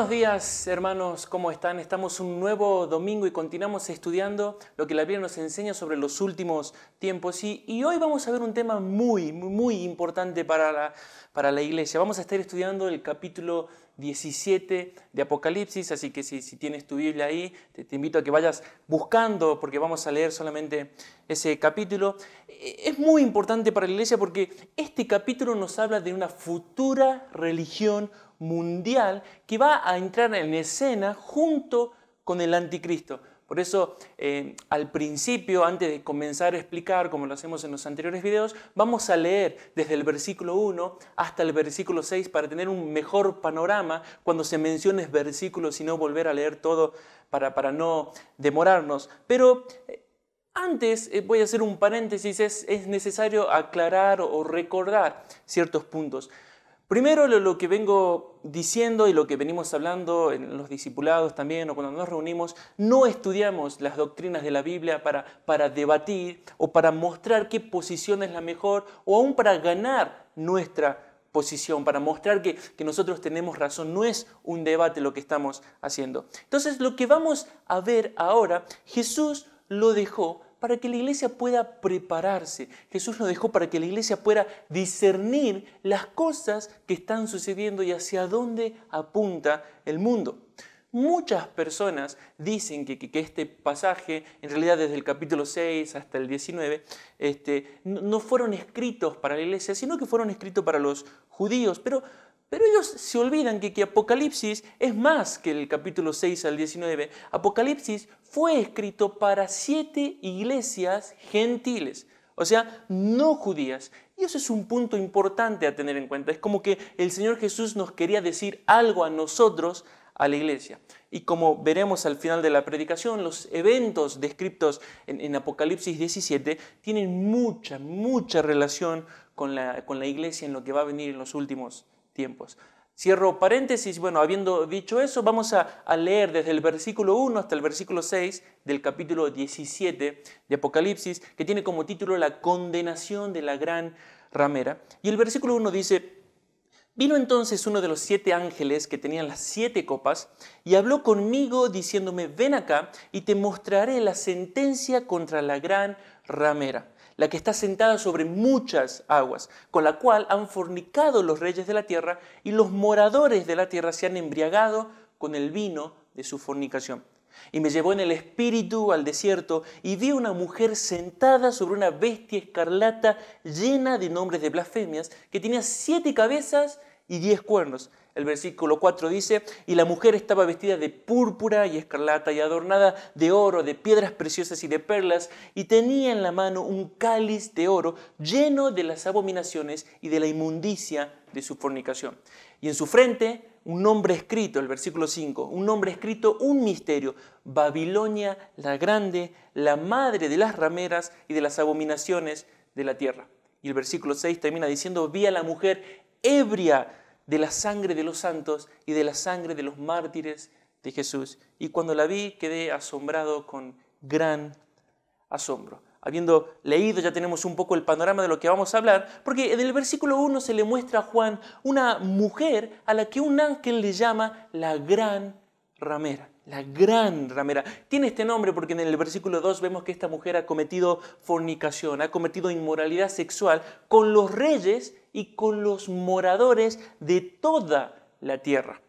Buenos días, hermanos, ¿cómo están? Estamos un nuevo domingo y continuamos estudiando lo que la Biblia nos enseña sobre los últimos tiempos. Y hoy vamos a ver un tema muy importante para la iglesia. Vamos a estar estudiando el capítulo 17 de Apocalipsis, así que si tienes tu Biblia ahí, te invito a que vayas buscando, porque vamos a leer solamente ese capítulo. Es muy importante para la iglesia porque este capítulo nos habla de una futura religión mundial que va a entrar en escena junto con el anticristo. Por eso, al principio, antes de comenzar a explicar, como lo hacemos en los anteriores videos, vamos a leer desde el versículo 1 hasta el versículo 6 para tener un mejor panorama cuando se mencionen versículos y no volver a leer todo para no demorarnos. Pero antes voy a hacer un paréntesis, es necesario aclarar o recordar ciertos puntos. Primero, lo que vengo diciendo y lo que venimos hablando en los discipulados también o cuando nos reunimos, no estudiamos las doctrinas de la Biblia para debatir o para mostrar qué posición es la mejor o aún para ganar nuestra posición, para mostrar que nosotros tenemos razón. No es un debate lo que estamos haciendo. Entonces, lo que vamos a ver ahora, Jesús lo dejó para que la iglesia pueda prepararse. Jesús lo dejó para que la iglesia pueda discernir las cosas que están sucediendo y hacia dónde apunta el mundo. Muchas personas dicen que este pasaje, en realidad desde el capítulo 6 hasta el 19, no fueron escritos para la iglesia, sino que fueron escritos para los judíos. Pero ellos se olvidan que Apocalipsis es más que el capítulo 6 al 19. Apocalipsis fue escrito para 7 iglesias gentiles, o sea, no judías. Y eso es un punto importante a tener en cuenta. Es como que el Señor Jesús nos quería decir algo a nosotros, a la iglesia. Y como veremos al final de la predicación, los eventos descritos en Apocalipsis 17 tienen mucha relación con la iglesia en lo que va a venir en los últimos tiempos. Cierro paréntesis. Bueno, habiendo dicho eso, vamos a leer desde el versículo 1 hasta el versículo 6 del capítulo 17 de Apocalipsis, que tiene como título la condenación de la gran ramera. Y el versículo 1 dice: Vino entonces uno de los 7 ángeles que tenían las 7 copas y habló conmigo diciéndome: Ven acá y te mostraré la sentencia contra la gran ramera, la que está sentada sobre muchas aguas, con la cual han fornicado los reyes de la tierra y los moradores de la tierra se han embriagado con el vino de su fornicación. Y me llevó en el espíritu al desierto y vi una mujer sentada sobre una bestia escarlata llena de nombres de blasfemias, que tenía 7 cabezas y 10 cuernos. El versículo 4 dice: Y la mujer estaba vestida de púrpura y escarlata y adornada de oro, de piedras preciosas y de perlas, y tenía en la mano un cáliz de oro lleno de las abominaciones y de la inmundicia de su fornicación. Y en su frente un nombre escrito, el versículo 5, un nombre escrito, un misterio: Babilonia la grande, la madre de las rameras y de las abominaciones de la tierra. Y el versículo 6 termina diciendo: Vi a la mujer ebria de la sangre de los santos y de la sangre de los mártires de Jesús. Y cuando la vi quedé asombrado con gran asombro. Habiendo leído, ya tenemos un poco el panorama de lo que vamos a hablar, porque en el versículo 1 se le muestra a Juan una mujer a la que un ángel le llama la gran ramera. La gran ramera. Tiene este nombre porque en el versículo 2 vemos que esta mujer ha cometido fornicación, ha cometido inmoralidad sexual con los reyes y con los moradores de toda la tierra.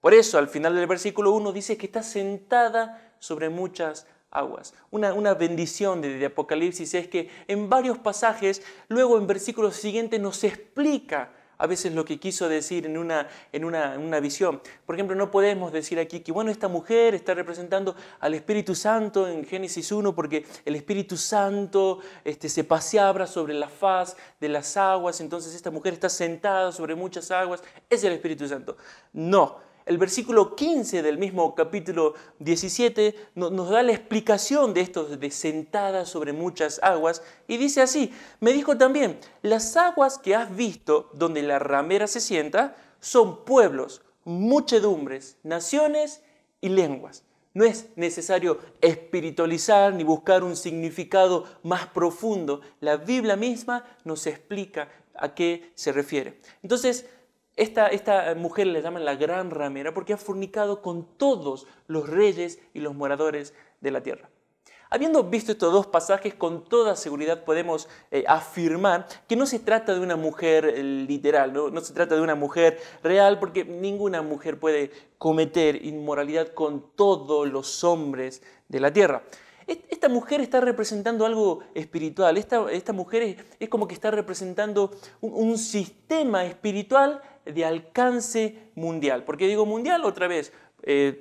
Por eso, al final del versículo 1 dice que está sentada sobre muchas aguas. Una bendición de Apocalipsis es que en varios pasajes, luego en versículos siguientes nos explica a veces lo que quiso decir en una visión. Por ejemplo, no podemos decir aquí que esta mujer está representando al Espíritu Santo en Génesis 1 porque el Espíritu Santo se paseaba sobre la faz de las aguas, entonces esta mujer está sentada sobre muchas aguas, es el Espíritu Santo. No. El versículo 15 del mismo capítulo 17 nos da la explicación de esto de sentada sobre muchas aguas y dice así: Me dijo también: las aguas que has visto donde la ramera se sienta son pueblos, muchedumbres, naciones y lenguas. No es necesario espiritualizar ni buscar un significado más profundo. La Biblia misma nos explica a qué se refiere. Entonces, Esta mujer le llaman la gran ramera porque ha fornicado con todos los reyes y los moradores de la tierra. Habiendo visto estos dos pasajes, con toda seguridad podemos afirmar que no se trata de una mujer literal, no se trata de una mujer real, porque ninguna mujer puede cometer inmoralidad con todos los hombres de la tierra. Esta mujer está representando algo espiritual, esta mujer es como que está representando un sistema espiritual de alcance mundial. ¿Por qué digo mundial? Otra vez,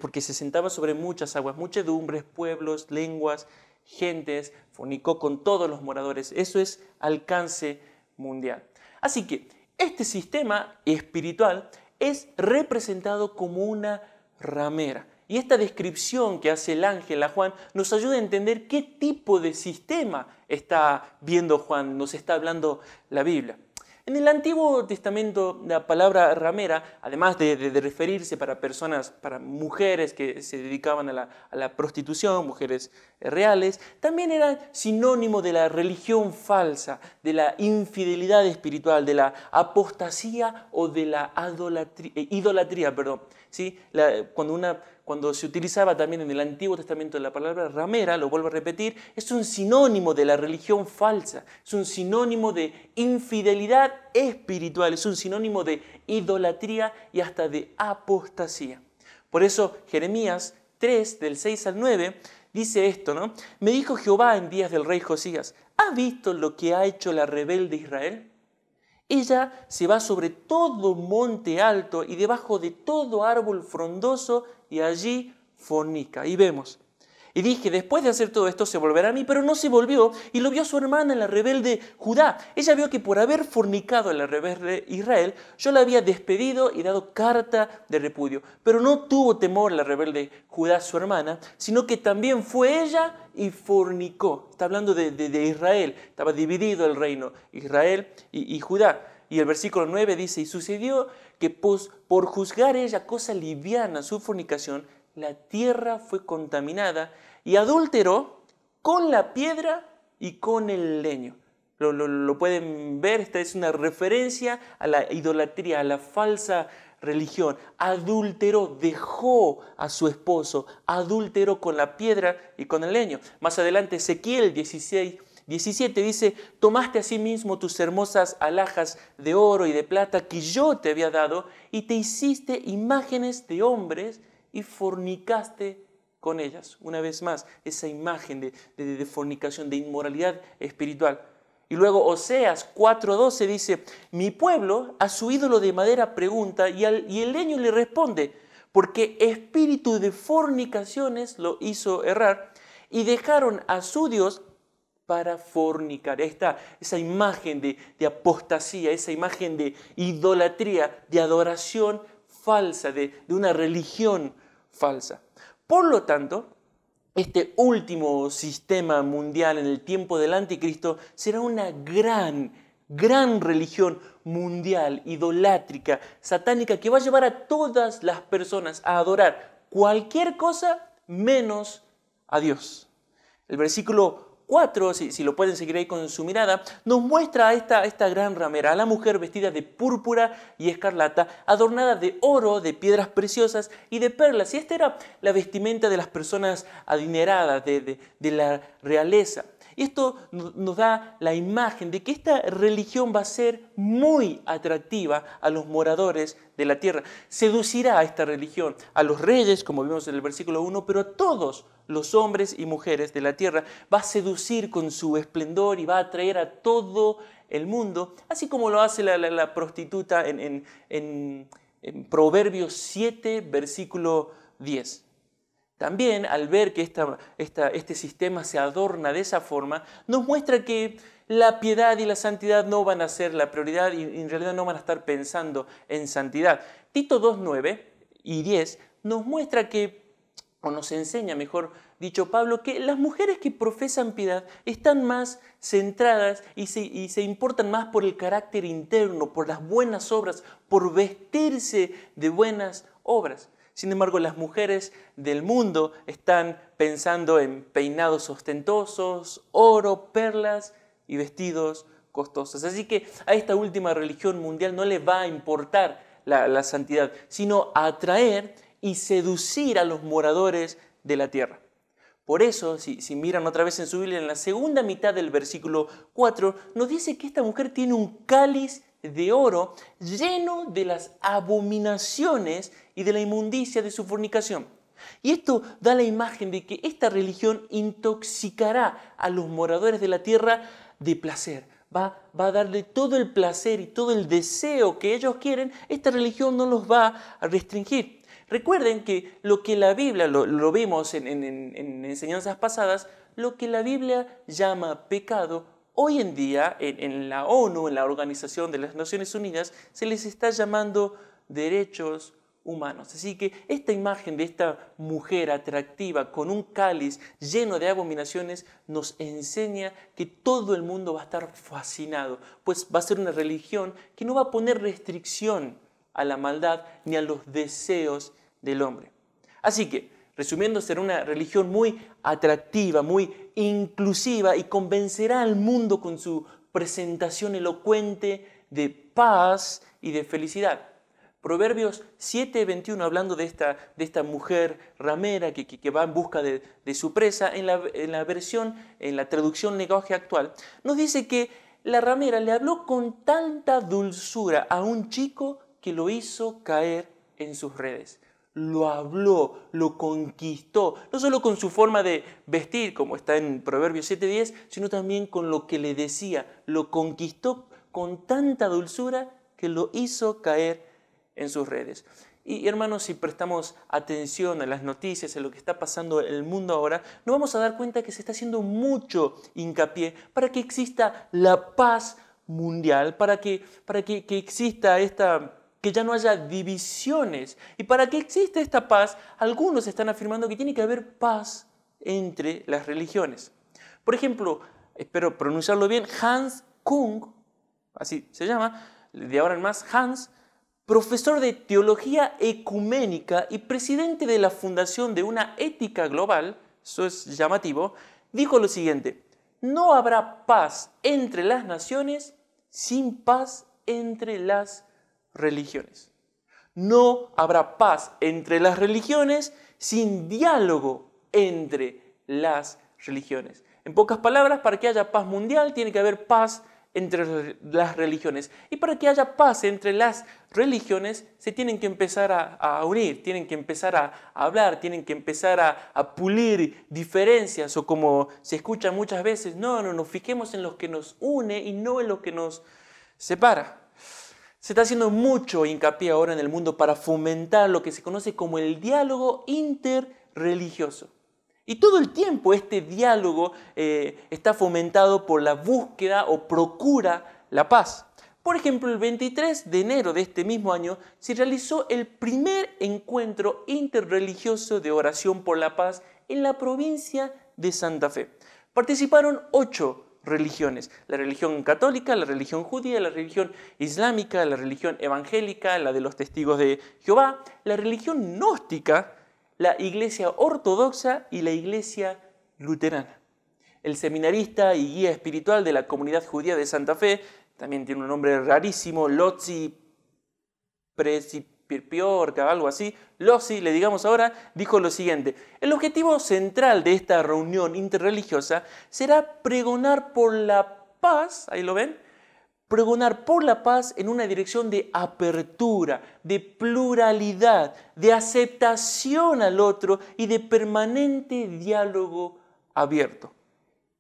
porque se sentaba sobre muchas aguas, muchedumbres, pueblos, lenguas, gentes, fornicó con todos los moradores. Eso es alcance mundial. Así que este sistema espiritual es representado como una ramera. Y esta descripción que hace el ángel a Juan nos ayuda a entender qué tipo de sistema está viendo Juan, nos está hablando la Biblia. En el Antiguo Testamento, la palabra ramera, además de referirse para personas, para mujeres que se dedicaban a la prostitución, mujeres reales, también era sinónimo de la religión falsa, de la infidelidad espiritual, de la apostasía o de la idolatría. ¿Sí? Cuando se utilizaba también en el Antiguo Testamento la palabra ramera, lo vuelvo a repetir, es un sinónimo de la religión falsa, es un sinónimo de infidelidad espiritual, es un sinónimo de idolatría y hasta de apostasía. Por eso Jeremías 3, del 6 al 9, dice esto, ¿no? Me dijo Jehová en días del rey Josías, ¿has visto lo que ha hecho la rebelde Israel? Ella se va sobre todo monte alto y debajo de todo árbol frondoso y allí fornica. Y vemos. Y dije, después de hacer todo esto se volverá a mí, pero no se volvió y lo vio su hermana, la rebelde Judá. Ella vio que por haber fornicado a la rebelde Israel, yo la había despedido y dado carta de repudio. Pero no tuvo temor la rebelde Judá, su hermana, sino que también fue ella y fornicó. Está hablando de Israel, estaba dividido el reino, Israel y Judá. Y el versículo 9 dice, y sucedió que por juzgar ella cosa liviana su fornicación, la tierra fue contaminada y adulteró con la piedra y con el leño. Lo pueden ver, esta es una referencia a la idolatría, a la falsa religión. Adulteró, dejó a su esposo, adulteró con la piedra y con el leño. Más adelante Ezequiel 17 dice, tomaste a sí mismo tus hermosas alhajas de oro y de plata que yo te había dado y te hiciste imágenes de hombres y fornicaste con ellas. Una vez más, esa imagen de fornicación, de inmoralidad espiritual. Y luego Oseas 4:12 dice, mi pueblo a su ídolo de madera pregunta y el leño le responde, porque espíritu de fornicaciones lo hizo errar y dejaron a su Dios para fornicar. Ahí está esa imagen de apostasía, esa imagen de idolatría, de adoración falsa, de una religión falsa. Por lo tanto, este último sistema mundial en el tiempo del anticristo será una gran religión mundial, idolátrica, satánica, que va a llevar a todas las personas a adorar cualquier cosa menos a Dios. El versículo 4, si lo pueden seguir ahí con su mirada, nos muestra a esta gran ramera, a la mujer vestida de púrpura y escarlata, adornada de oro, de piedras preciosas y de perlas. Y esta era la vestimenta de las personas adineradas, de la realeza. Y esto nos da la imagen de que esta religión va a ser muy atractiva a los moradores de la tierra. Seducirá a esta religión a los reyes, como vimos en el versículo 1, pero a todos los hombres y mujeres de la tierra. Va a seducir con su esplendor y va a atraer a todo el mundo, así como lo hace la prostituta en Proverbios 7, versículo 10. También, al ver que este sistema se adorna de esa forma, nos muestra que la piedad y la santidad no van a ser la prioridad y en realidad no van a estar pensando en santidad. Tito 2:9 y 10 nos muestra o nos enseña, mejor dicho, Pablo, que las mujeres que profesan piedad están más centradas y se importan más por el carácter interno, por las buenas obras, por vestirse de buenas obras. Sin embargo, las mujeres del mundo están pensando en peinados ostentosos, oro, perlas y vestidos costosos. Así que a esta última religión mundial no le va a importar la santidad, sino atraer y seducir a los moradores de la tierra. Por eso, si miran otra vez en su Biblia, en la segunda mitad del versículo 4, nos dice que esta mujer tiene un cáliz de oro lleno de las abominaciones y de la inmundicia de su fornicación. Y esto da la imagen de que esta religión intoxicará a los moradores de la tierra de placer. Va a darle todo el placer y todo el deseo que ellos quieren. Esta religión no los va a restringir. Recuerden que lo que la Biblia, lo vimos en enseñanzas pasadas, lo que la Biblia llama pecado, hoy en día en la ONU, en la Organización de las Naciones Unidas, se les está llamando derechos humanos. Así que esta imagen de esta mujer atractiva con un cáliz lleno de abominaciones nos enseña que todo el mundo va a estar fascinado, pues va a ser una religión que no va a poner restricción a la maldad ni a los deseos del hombre. Así que, resumiendo, será una religión muy atractiva, muy inclusiva y convencerá al mundo con su presentación elocuente de paz y de felicidad. Proverbios 7:21, hablando de esta mujer ramera que va en busca de su presa, en la traducción lenguaje actual, nos dice que la ramera le habló con tanta dulzura a un chico que lo hizo caer en sus redes. Lo habló, lo conquistó, no solo con su forma de vestir, como está en Proverbios 7:10, sino también con lo que le decía. Lo conquistó con tanta dulzura que lo hizo caer en sus redes. Y hermanos, si prestamos atención a las noticias, a lo que está pasando en el mundo ahora, nos vamos a dar cuenta que se está haciendo mucho hincapié para que exista la paz mundial, para que exista que ya no haya divisiones. Y para que exista esta paz, algunos están afirmando que tiene que haber paz entre las religiones. Por ejemplo, espero pronunciarlo bien, Hans Kung, así se llama, de ahora en más Hans, profesor de teología ecuménica y presidente de la fundación de una ética global, eso es llamativo, dijo lo siguiente: no habrá paz entre las naciones sin paz entre las religiones. No habrá paz entre las religiones sin diálogo entre las religiones. En pocas palabras, para que haya paz mundial tiene que haber paz entre las religiones. Y para que haya paz entre las religiones se tienen que empezar a unir, tienen que empezar a hablar, tienen que empezar a pulir diferencias, o como se escucha muchas veces, no nos fijemos en lo que nos une y no en lo que nos separa. Se está haciendo mucho hincapié ahora en el mundo para fomentar lo que se conoce como el diálogo interreligioso. Y todo el tiempo este diálogo está fomentado por la búsqueda o procura la paz. Por ejemplo, el 23 de enero de este mismo año se realizó el primer encuentro interreligioso de oración por la paz en la provincia de Santa Fe. Participaron 8 religiones: la religión católica, la religión judía, la religión islámica, la religión evangélica, la de los testigos de Jehová, la religión gnóstica, la iglesia ortodoxa y la iglesia luterana. El seminarista y guía espiritual de la comunidad judía de Santa Fe, también tiene un nombre rarísimo, Lotzi Presipiorca, algo así, Lotzi, le digamos ahora, dijo lo siguiente: el objetivo central de esta reunión interreligiosa será pregonar por la paz, ahí lo ven, pregonar por la paz en una dirección de apertura, de pluralidad, de aceptación al otro y de permanente diálogo abierto.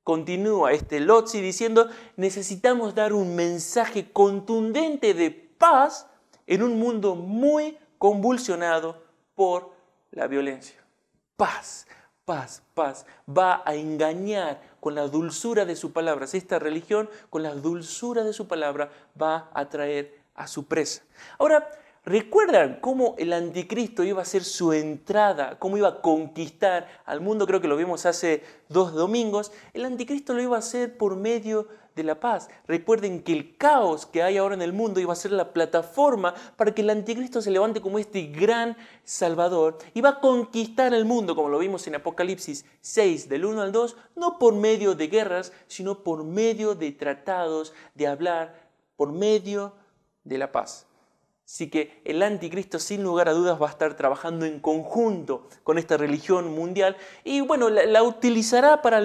Continúa este Lotzi diciendo: necesitamos dar un mensaje contundente de paz en un mundo muy convulsionado por la violencia. Paz, paz, paz. Va a engañar con la dulzura de su palabra. Esta religión, con la dulzura de su palabra, va a atraer a su presa. Ahora, ¿recuerdan cómo el anticristo iba a hacer su entrada? ¿Cómo iba a conquistar al mundo? Creo que lo vimos hace 2 domingos. El anticristo lo iba a hacer por medio de la paz. Recuerden que el caos que hay ahora en el mundo iba a ser la plataforma para que el anticristo se levante como este gran salvador y va a conquistar el mundo, como lo vimos en Apocalipsis 6, del 1 al 2, no por medio de guerras, sino por medio de tratados, de hablar, por medio de la paz. Así que el anticristo sin lugar a dudas va a estar trabajando en conjunto con esta religión mundial y bueno, la utilizará para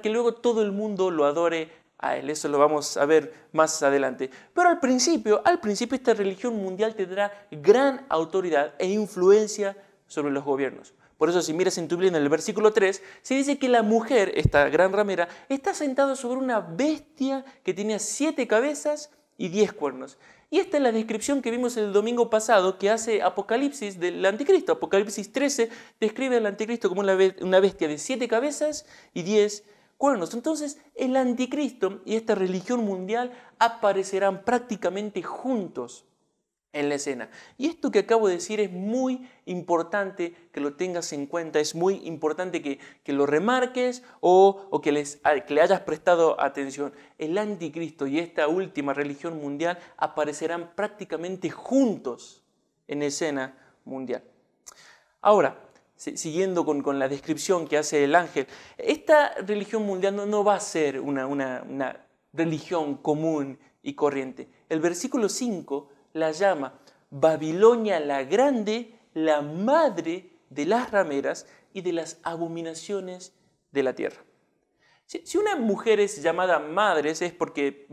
que luego todo el mundo lo adore a él. Eso lo vamos a ver más adelante. Pero al principio esta religión mundial tendrá gran autoridad e influencia sobre los gobiernos. Por eso si miras en tu Biblia en el versículo 3, se dice que la mujer, esta gran ramera, está sentada sobre una bestia que tenía 7 cabezas y 10 cuernos. Y esta es la descripción que vimos el domingo pasado que hace Apocalipsis del anticristo. Apocalipsis 13 describe al anticristo como una bestia de 7 cabezas y 10 cuernos. Entonces el anticristo y esta religión mundial aparecerán prácticamente juntos en la escena. Y esto que acabo de decir es muy importante que lo tengas en cuenta, es muy importante que lo remarques o que le hayas prestado atención. El anticristo y esta última religión mundial aparecerán prácticamente juntos en la escena mundial. Ahora, siguiendo con la descripción que hace el ángel, esta religión mundial no va a ser una religión común y corriente. El versículo 5 la llama Babilonia la Grande, la madre de las rameras y de las abominaciones de la tierra. Si una mujer es llamada madre es porque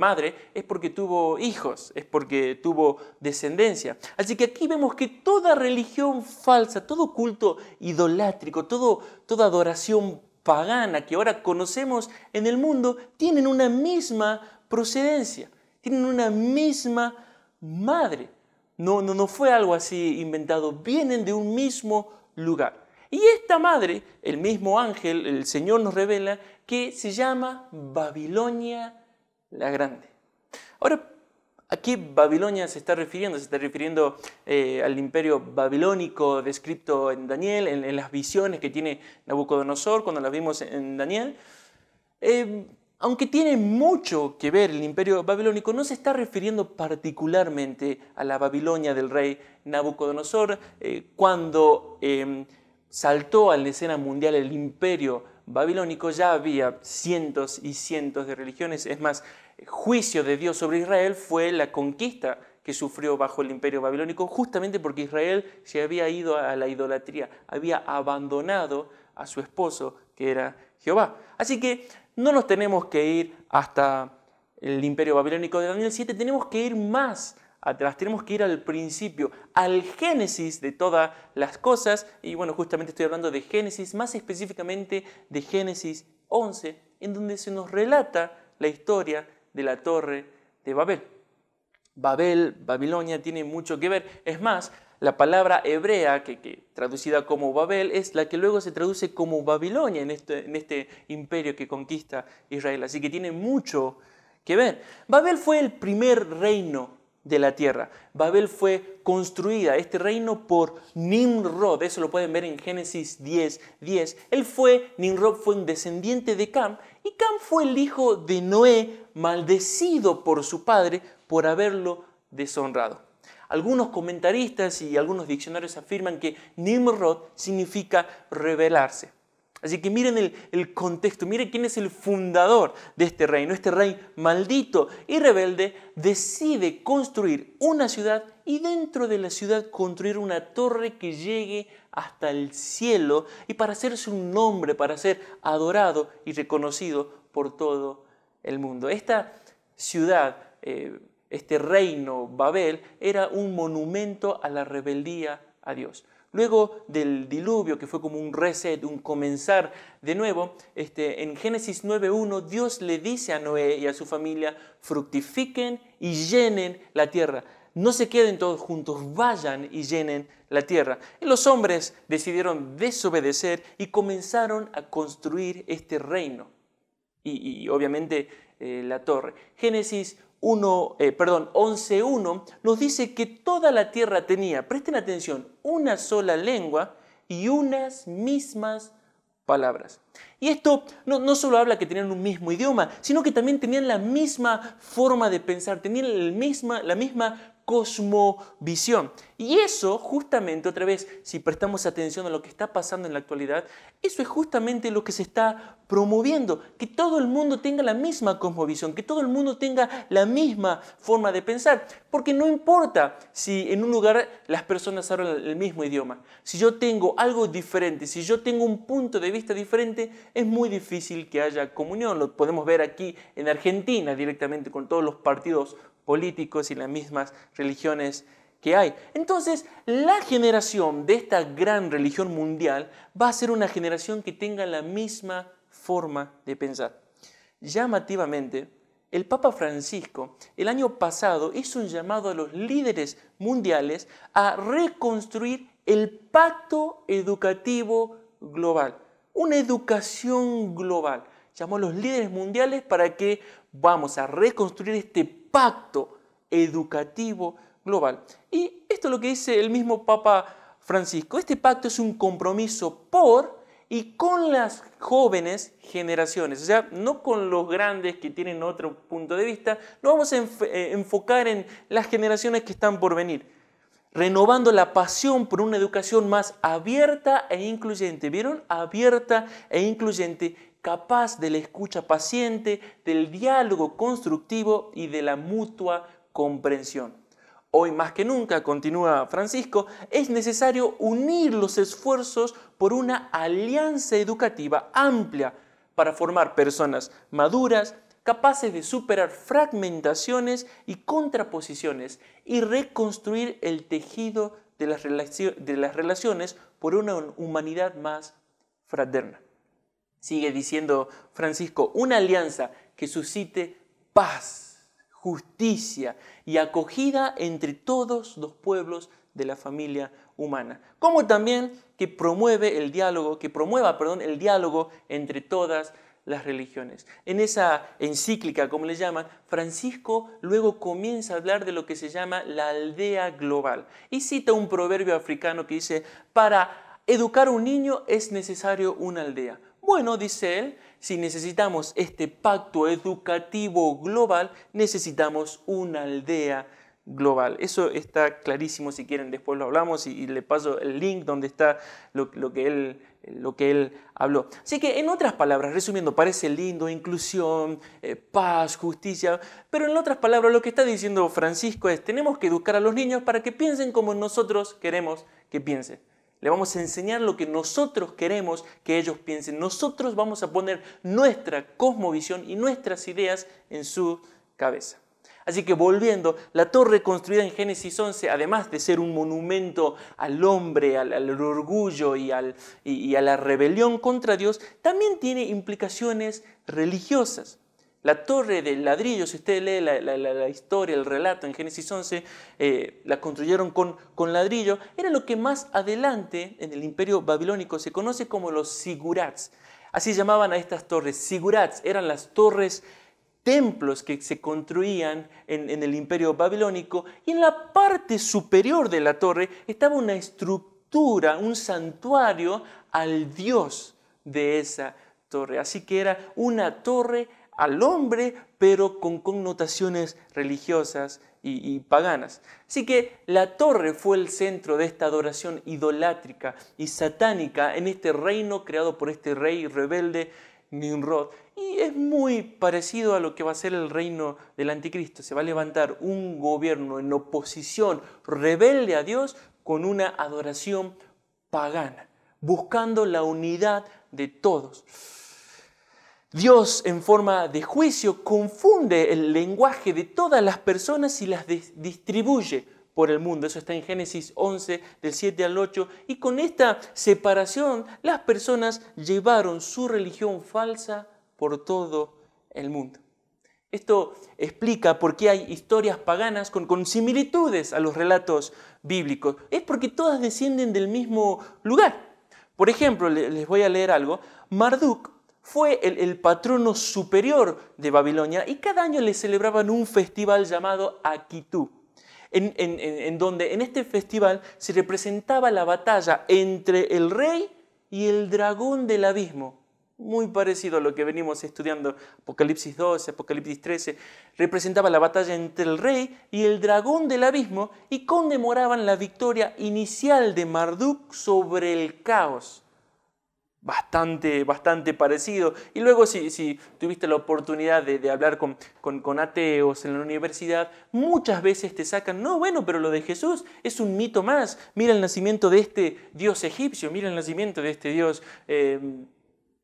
tuvo hijos, es porque tuvo descendencia. Así que aquí vemos que toda religión falsa, todo culto idolátrico, toda adoración pagana que ahora conocemos en el mundo, tienen una misma procedencia, tienen una misma madre. No fue algo así inventado, vienen de un mismo lugar. Y esta madre, el mismo ángel, el Señor nos revela que se llama Babilonia la Grande. Ahora, ¿a qué Babilonia se está refiriendo? Se está refiriendo al imperio babilónico descrito en Daniel, en las visiones que tiene Nabucodonosor cuando las vimos en Daniel. Aunque tiene mucho que ver el imperio babilónico, no se está refiriendo particularmente a la Babilonia del rey Nabucodonosor. Cuando saltó a la escena mundial el imperio babilónico, ya había cientos y cientos de religiones. Es más, juicio de Dios sobre Israel fue la conquista que sufrió bajo el imperio babilónico, justamente porque Israel se había ido a la idolatría, había abandonado a su esposo, que era Jehová. Así que no nos tenemos que ir hasta el imperio babilónico de Daniel 7, tenemos que ir más atrás, tenemos que ir al principio, al génesis de todas las cosas. Y bueno, justamente estoy hablando de Génesis, más específicamente de Génesis 11, en donde se nos relata la historia de la Torre de Babel. Babilonia tiene mucho que ver. Es más, la palabra hebrea, que traducida como Babel, es la que luego se traduce como Babilonia en este imperio que conquista Israel. Así que tiene mucho que ver. Babel fue el primer reino de la tierra. Babel fue construida, este reino, por Nimrod. Eso lo pueden ver en Génesis 10:10. Nimrod fue un descendiente de Cam, y Cam fue el hijo de Noé, maldecido por su padre por haberlo deshonrado. Algunos comentaristas y algunos diccionarios afirman que Nimrod significa rebelarse. Así que miren el contexto, miren quién es el fundador de este reino. Este rey maldito y rebelde decide construir una ciudad y dentro de la ciudad construir una torre que llegue hasta el cielo y para hacerse un nombre, para ser adorado y reconocido por todo el mundo. Esta ciudad, este reino Babel, era un monumento a la rebeldía a Dios. Luego del diluvio, que fue como un reset, un comenzar de nuevo, en Génesis 9:1 Dios le dice a Noé y a su familia: fructifiquen y llenen la tierra. No se queden todos juntos, vayan y llenen la tierra. Y los hombres decidieron desobedecer y comenzaron a construir este reino. Y obviamente la torre. Génesis 11:1 nos dice que toda la tierra tenía, presten atención, una sola lengua y unas mismas palabras. Y esto no solo habla que tenían un mismo idioma, sino que también tenían la misma forma de pensar, tenían la misma cosmovisión. Y eso justamente, otra vez, si prestamos atención a lo que está pasando en la actualidad, eso es justamente lo que se está promoviendo, que todo el mundo tenga la misma cosmovisión, que todo el mundo tenga la misma forma de pensar, porque no importa si en un lugar las personas hablan el mismo idioma, si yo tengo algo diferente, si yo tengo un punto de vista diferente, es muy difícil que haya comunión. Lo podemos ver aquí en Argentina directamente con todos los partidos políticos y las mismas religiones que hay. Entonces, la generación de esta gran religión mundial va a ser una generación que tenga la misma forma de pensar. Llamativamente, el Papa Francisco el año pasado hizo un llamado a los líderes mundiales a reconstruir el pacto educativo global, una educación global. Llamó a los líderes mundiales para que vamos a reconstruir este pacto educativo global. Y esto es lo que dice el mismo Papa Francisco. Este pacto es un compromiso por y con las jóvenes generaciones, o sea, no con los grandes que tienen otro punto de vista, lo vamos a enfocar en las generaciones que están por venir, renovando la pasión por una educación más abierta e incluyente. ¿Vieron? Abierta e incluyente, capaz de la escucha paciente, del diálogo constructivo y de la mutua comprensión. Hoy más que nunca, continúa Francisco, es necesario unir los esfuerzos por una alianza educativa amplia para formar personas maduras, capaces de superar fragmentaciones y contraposiciones y reconstruir el tejido de las relaciones por una humanidad más fraterna. Sigue diciendo Francisco, una alianza que suscite paz, justicia y acogida entre todos los pueblos de la familia humana, como también que promueva el diálogo entre todas las religiones. En esa encíclica, como le llaman, Francisco luego comienza a hablar de lo que se llama la aldea global y cita un proverbio africano que dice, para educar a un niño es necesario una aldea. Bueno, dice él, si necesitamos este pacto educativo global, necesitamos una aldea global. Eso está clarísimo, si quieren después lo hablamos y le paso el link donde está lo que él habló. Así que en otras palabras, resumiendo, parece lindo, inclusión, paz, justicia, pero en otras palabras lo que está diciendo Francisco es, tenemos que educar a los niños para que piensen como nosotros queremos que piensen. Le vamos a enseñar lo que nosotros queremos que ellos piensen. Nosotros vamos a poner nuestra cosmovisión y nuestras ideas en su cabeza. Así que volviendo, la torre construida en Génesis 11, además de ser un monumento al hombre, al orgullo y a la rebelión contra Dios, también tiene implicaciones religiosas. La torre de ladrillo, si usted lee la historia, el relato en Génesis 11, la construyeron con ladrillo, era lo que más adelante en el imperio babilónico se conoce como los sigurats. Así llamaban a estas torres. Sigurats eran las torres templos que se construían en el imperio babilónico, y en la parte superior de la torre estaba una estructura, un santuario al dios de esa torre. Así que era una torre al hombre, pero con connotaciones religiosas y paganas. Así que la torre fue el centro de esta adoración idolátrica y satánica en este reino creado por este rey rebelde Nimrod. Y es muy parecido a lo que va a ser el reino del anticristo. Se va a levantar un gobierno en oposición rebelde a Dios con una adoración pagana, buscando la unidad de todos. Dios, en forma de juicio, confunde el lenguaje de todas las personas y las distribuye por el mundo. Eso está en Génesis 11, del 7 al 8. Y con esta separación, las personas llevaron su religión falsa por todo el mundo. Esto explica por qué hay historias paganas con similitudes a los relatos bíblicos. Es porque todas descienden del mismo lugar. Por ejemplo, les voy a leer algo. Marduk fue el patrono superior de Babilonia y cada año le celebraban un festival llamado Akitu, en donde en este festival se representaba la batalla entre el rey y el dragón del abismo. muy parecido a lo que venimos estudiando, Apocalipsis 12, Apocalipsis 13, representaba la batalla entre el rey y el dragón del abismo y conmemoraban la victoria inicial de Marduk sobre el caos. Bastante parecido. Y luego si tuviste la oportunidad de hablar con ateos en la universidad, muchas veces te sacan, no, bueno, pero lo de Jesús es un mito más. Mira el nacimiento de este dios egipcio, mira el nacimiento de este dios,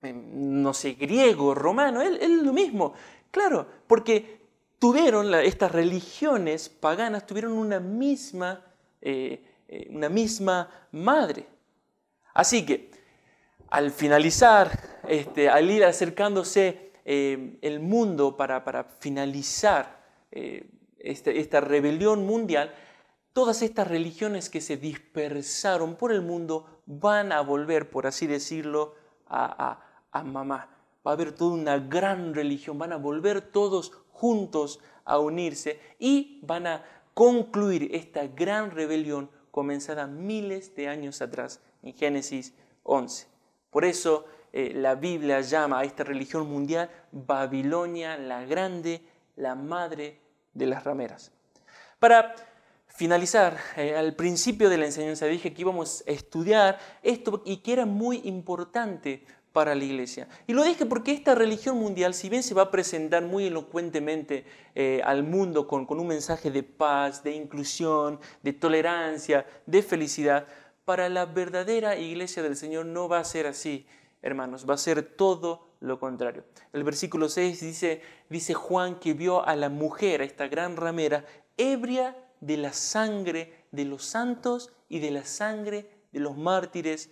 no sé, griego, romano, él lo mismo. Claro, porque estas religiones paganas tuvieron una misma madre. Así que, al finalizar, al ir acercándose el mundo para finalizar esta rebelión mundial, todas estas religiones que se dispersaron por el mundo van a volver, por así decirlo, a mamá. Va a haber toda una gran religión, van a volver todos juntos a unirse y van a concluir esta gran rebelión comenzada miles de años atrás, en Génesis 11. Por eso la Biblia llama a esta religión mundial Babilonia la Grande, la madre de las rameras. Para finalizar, al principio de la enseñanza dije que íbamos a estudiar esto y que era muy importante para la iglesia. Y lo dije porque esta religión mundial, si bien se va a presentar muy elocuentemente al mundo con un mensaje de paz, de inclusión, de tolerancia, de felicidad, para la verdadera iglesia del Señor no va a ser así, hermanos, va a ser todo lo contrario. El versículo 6 dice Juan que vio a la mujer, a esta gran ramera, ebria de la sangre de los santos y de la sangre de los mártires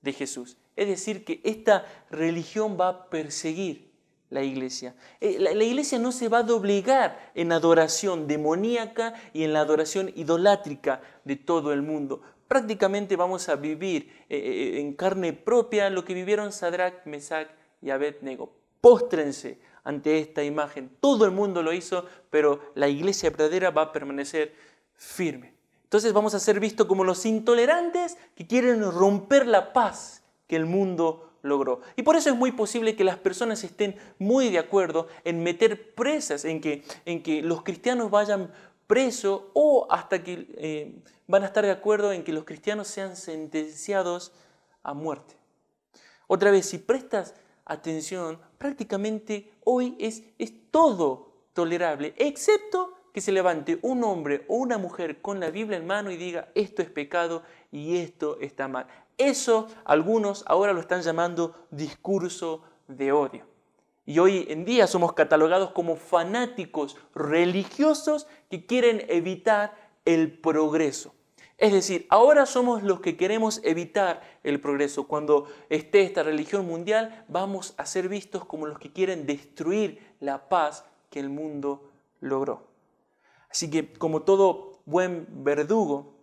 de Jesús. Es decir, que esta religión va a perseguir la iglesia. La iglesia no se va a doblegar en adoración demoníaca y en la adoración idolátrica de todo el mundo. Prácticamente vamos a vivir en carne propia lo que vivieron Sadrach, Mesach y Abednego. Póstrense ante esta imagen. Todo el mundo lo hizo, pero la iglesia verdadera va a permanecer firme. Entonces vamos a ser vistos como los intolerantes que quieren romper la paz que el mundo logró. Y por eso es muy posible que las personas estén muy de acuerdo en meter presas, en que los cristianos vayan presos o hasta que van a estar de acuerdo en que los cristianos sean sentenciados a muerte. Otra vez, si prestas atención, prácticamente hoy es todo tolerable, excepto que se levante un hombre o una mujer con la Biblia en mano y diga esto es pecado y esto está mal. Eso algunos ahora lo están llamando discurso de odio. Y hoy en día somos catalogados como fanáticos religiosos que quieren evitar el progreso. Es decir, ahora somos los que queremos evitar el progreso. Cuando esté esta religión mundial, vamos a ser vistos como los que quieren destruir la paz que el mundo logró. Así que, como todo buen verdugo,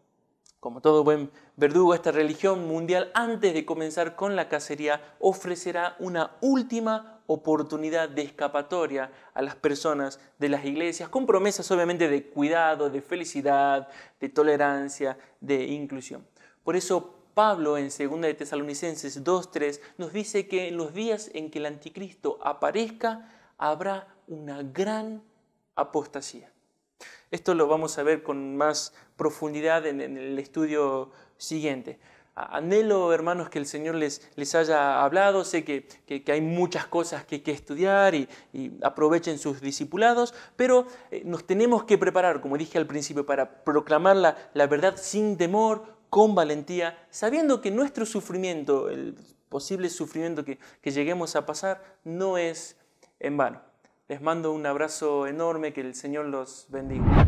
esta religión mundial, antes de comenzar con la cacería, ofrecerá una última oportunidad de escapatoria a las personas de las iglesias, con promesas obviamente de cuidado, de felicidad, de tolerancia, de inclusión. Por eso Pablo en 2 de Tesalonicenses 2:3 nos dice que en los días en que el anticristo aparezca, habrá una gran apostasía. Esto lo vamos a ver con más profundidad en el estudio siguiente. Anhelo, hermanos, que el Señor les haya hablado. Sé que hay muchas cosas que estudiar y aprovechen sus discipulados, pero nos tenemos que preparar, como dije al principio, para proclamar la verdad sin temor, con valentía, sabiendo que nuestro sufrimiento, el posible sufrimiento que lleguemos a pasar, no es en vano. Les mando un abrazo enorme, que el Señor los bendiga.